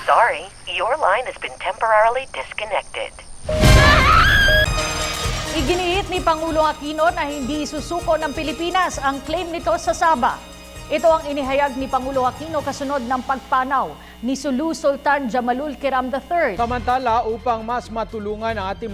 Sorry, your line has been temporarily disconnected. Iginiit ni Pangulong Aquino na hindi susuko ng Pilipinas ang claim nito sa Sabah. Ito ang inihayag ni Pangulong Aquino kasunod ng pagpanaw ni Sulu Sultan Jamalul Kiram III. Samantala, upang mas matulungan ang ating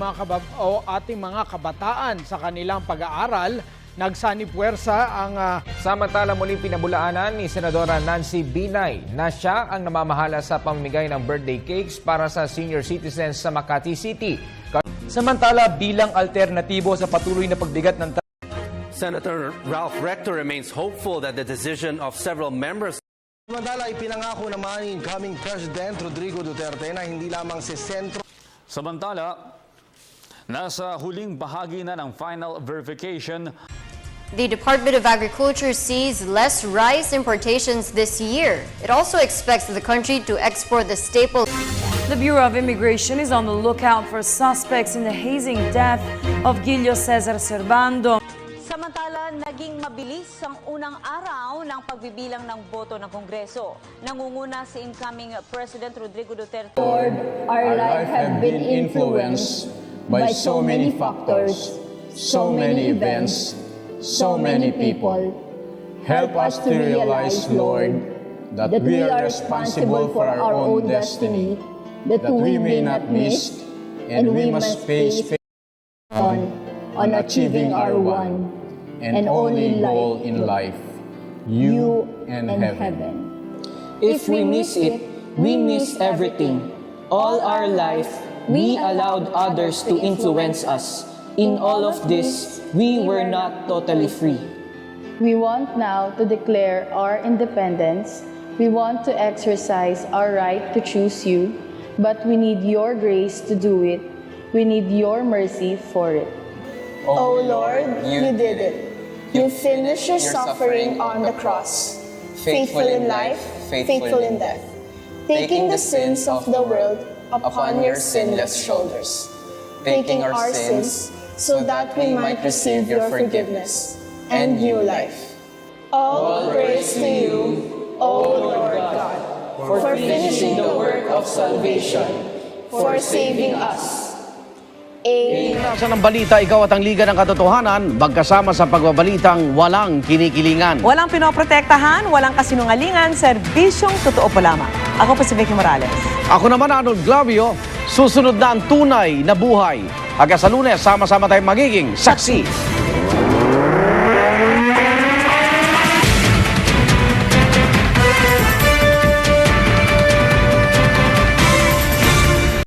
mga kabataan sa kanilang pag-aaral, nagsanipuwersa ang... Samantala, muling pinabulaanan ni Senadora Nancy Binay na siya ang namamahala sa pamimigay ng birthday cakes para sa senior citizens sa Makati City. Samantala, bilang alternatibo sa patuloy na pagbigat ng Senator Ralph Rector remains hopeful that the decision of several members. Samantala, ipinangako naman ni incoming President Rodrigo Duterte na hindi lamang si sentro. Samantala, nasa huling bahagi na ng final verification. The Department of Agriculture sees less rice importations this year. It also expects the country to export the staple. The Bureau of Immigration is on the lookout for suspects in the hazing death of Gilio Cesar Servando. Samantala, naging mabilis ang unang araw ng pagbibilang ng boto ng Kongreso. Nangunguna si incoming President Rodrigo Duterte. Lord, our life have been influenced by so many factors, so many events, so many people. Help us to realize, Lord, that we are responsible for our own destiny, that we may not miss, and we must face on achieving our one and only goal in life, you and heaven. If we miss it, we miss everything. All our life, we allowed others to influence us. In all of this, we were not totally free. We want now to declare our independence. We want to exercise our right to choose you, but we need your grace to do it. We need your mercy for it. Oh Lord, you did it. You finished your suffering on the cross, faithful in life, faithful in death, taking the sins of the world upon your sinless shoulders, taking our sins so that we might receive your forgiveness and new life. All praise to you, O Lord God, for finishing the work of salvation, for saving us. Sa ng balita, ikaw at ang Liga ng Katotohanan, magkasama sa pagbabalitang walang kinikilingan. Walang pinoprotektahan, walang kasinungalingan, serbisyong totoo po lamang. Ako po si Vicky Morales. Ako naman, Arnold Glavio. Susunod na ang tunay na buhay. Hanggang sa Lunes, sama-sama tayong magiging saksi.